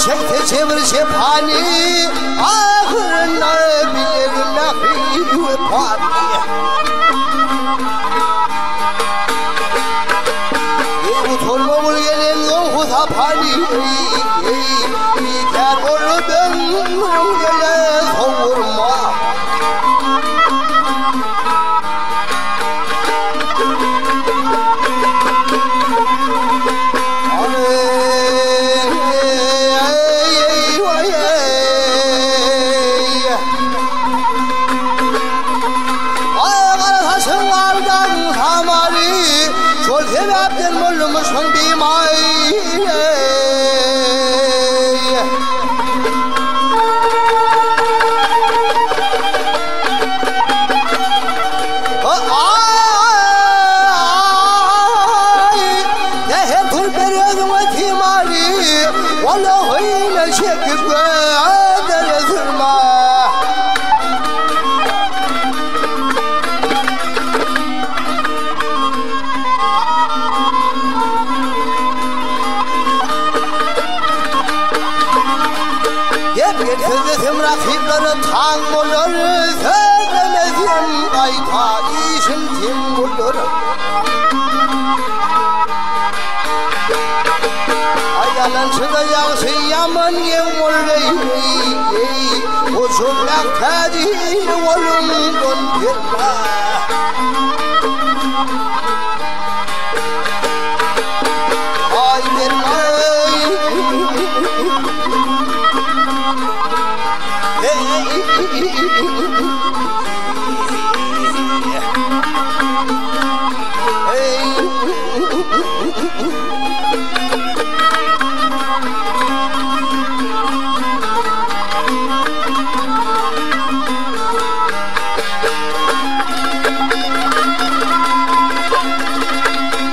çekte çevirse pani ahırına bilirine hıyve pani bu torma bul gelen yolhuza pani iker onu ben gele savurma Sebepten mulmuşsun bimay Nehe tur beriyordun etimari Vallahi yine çekip dere zırma Sözlesim rakipleri tan olur Sözlemezim kayta işim tim olur Ayyalan çıkacaksın yaman yem olur Uçurlak tedil olumdun birle Ay birle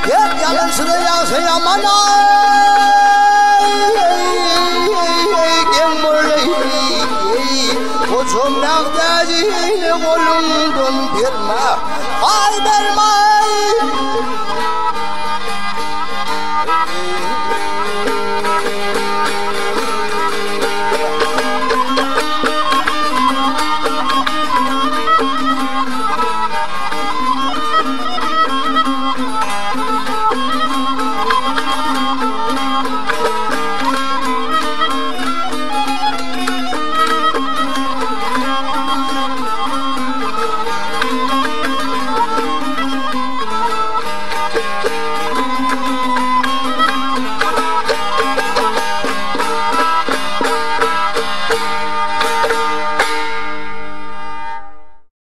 Hep yalansın yansın yaman Uçumlak dediğini kolumdun birme Ay bermay